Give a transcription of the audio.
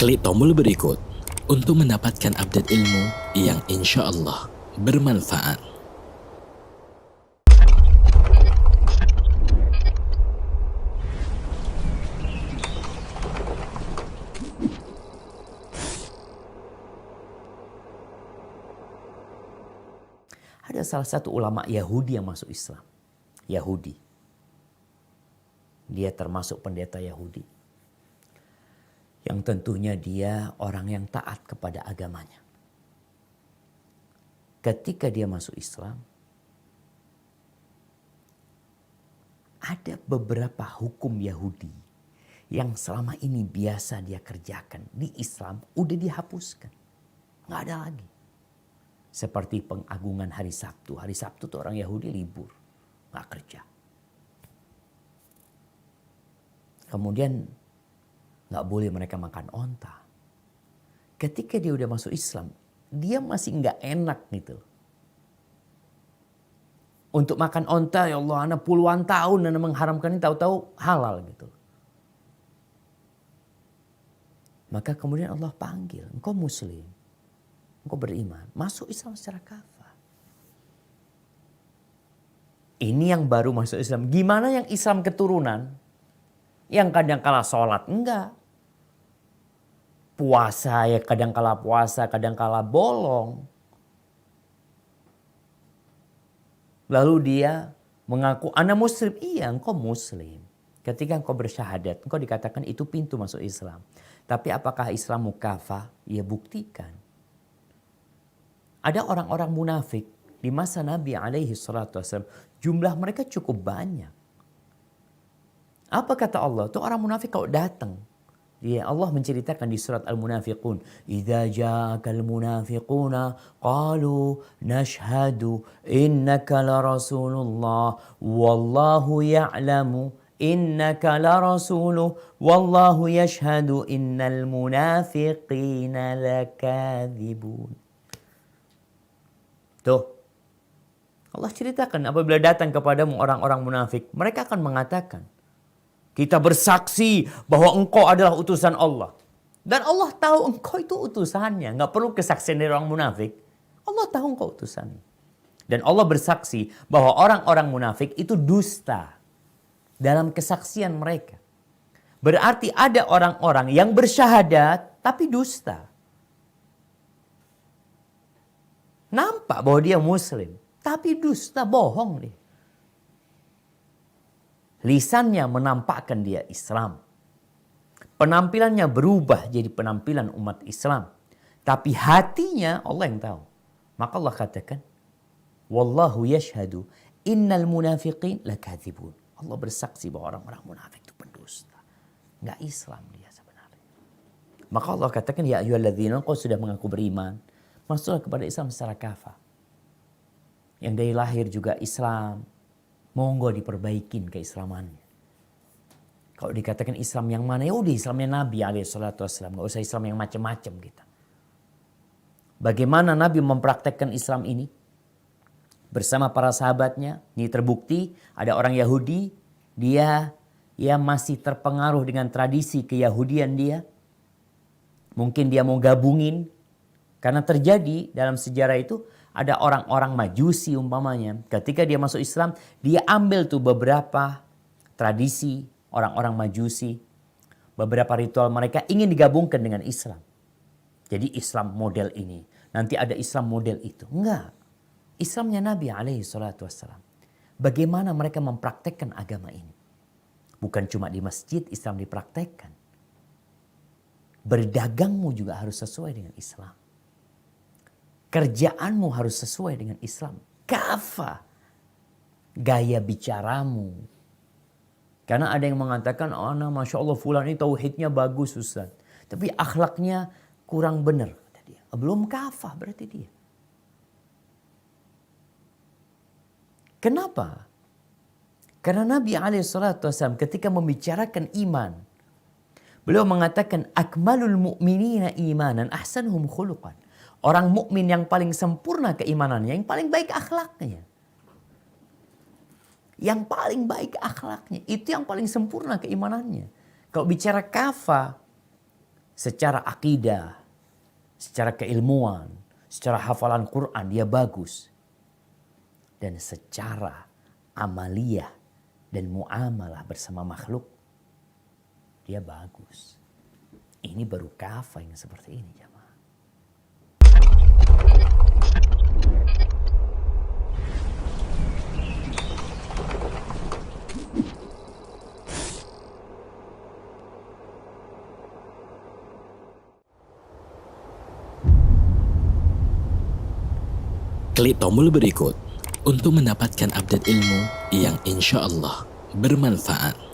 Klik tombol berikut untuk mendapatkan update ilmu yang insya Allah bermanfaat. Ada salah satu ulama Yahudi yang masuk Islam. Yahudi. Dia termasuk pendeta Yahudi. Yang tentunya dia orang yang taat kepada agamanya. Ketika dia masuk Islam, ada beberapa hukum Yahudi yang selama ini biasa dia kerjakan di Islam udah dihapuskan. Nggak ada lagi. Seperti pengagungan hari Sabtu. Hari Sabtu tuh orang Yahudi libur, nggak kerja. Kemudian nggak boleh mereka makan onta. Ketika dia udah masuk Islam, dia masih nggak enak gitu. Untuk makan onta, ya Allah, anak puluhan tahun dan mengharamkan ini, tahu-tahu halal gitu. Maka kemudian Allah panggil, engkau muslim, engkau beriman, masuk Islam secara kafah. Ini yang baru masuk Islam. Gimana yang Islam keturunan? Yang kadang kala sholat, enggak. Puasa ya kadang kala puasa, kadang kala bolong. Lalu dia mengaku, "Ana muslim." Iya, engkau muslim. Ketika engkau bersyahadat, engkau dikatakan itu pintu masuk Islam. Tapi apakah Islam mukafah? Ya buktikan. Ada orang-orang munafik di masa Nabi alaihi salatu wasallam. Jumlah mereka cukup banyak. Apa kata Allah? Tuh orang munafik kalau datang. Ya, Allah menceritakan di surat Al-Munafiqun, "Idza ja'akal munafiquna qalu nashhadu innaka la rasulullah wallahu ya'lamu innaka la rasuluh wallahu yashhadu innal munafiqina lakadzibun." Tuh. Allah ceritakan apabila datang kepadamu orang-orang munafik, mereka akan mengatakan, "Kita bersaksi bahwa engkau adalah utusan Allah." Dan Allah tahu engkau itu utusannya. Nggak perlu kesaksian dari orang munafik. Allah tahu engkau utusannya. Dan Allah bersaksi bahwa orang-orang munafik itu dusta dalam kesaksian mereka. Berarti ada orang-orang yang bersyahadat tapi dusta. Nampak bahwa dia muslim. Tapi dusta, bohong nih. Lisannya menampakkan dia Islam. Penampilannya berubah jadi penampilan umat Islam. Tapi hatinya Allah yang tahu. Maka Allah katakan, "Wallahu yashhadu innal munafiqin lakadzibun." Allah bersaksi bahwa orang-orang munafik itu pendusta. Nggak Islam dia sebenarnya. Maka Allah katakan, "Ya ayyuhalladzina," engkau sudah mengaku beriman, masuklah kepada Islam secara kafah. Yang dari lahir juga Islam, monggo diperbaikin keislamannya. Kalau dikatakan Islam yang mana, ya udah Islamnya Nabi alaihissalam. Gak usah Islam yang macam-macam kita. Bagaimana Nabi mempraktekkan Islam ini? Bersama para sahabatnya. Ini terbukti ada orang Yahudi. Dia masih terpengaruh dengan tradisi keyahudian dia. Mungkin dia mau gabungin. Karena terjadi dalam sejarah itu, ada orang-orang Majusi umpamanya. Ketika dia masuk Islam, dia ambil tuh beberapa tradisi orang-orang Majusi. Beberapa ritual mereka ingin digabungkan dengan Islam. Jadi Islam model ini. Nanti ada Islam model itu. Enggak. Islamnya Nabi alaihi salatu wassalam. Bagaimana mereka mempraktekkan agama ini. Bukan cuma di masjid Islam dipraktekkan. Berdagangmu juga harus sesuai dengan Islam. Kerjaanmu harus sesuai dengan Islam. Kafah. Gaya bicaramu. Karena ada yang mengatakan, "Oh, nah, Masya Allah fulan ini tauhidnya bagus Ustaz. Tapi akhlaknya kurang benar." Kata dia. Belum kafah berarti dia. Kenapa? Karena Nabi SAW ketika membicarakan iman, beliau mengatakan, "Akmalul mu'minina imanan ahsanuhum khuluqan." Orang mukmin yang paling sempurna keimanannya, yang paling baik akhlaknya. Yang paling baik akhlaknya, itu yang paling sempurna keimanannya. Kalau bicara kafah, secara akidah, secara keilmuan, secara hafalan Quran dia bagus. Dan secara amaliyah dan muamalah bersama makhluk dia bagus. Ini baru kafah yang seperti ini, jamaah. Klik tombol berikut untuk mendapatkan update ilmu yang insya Allah bermanfaat.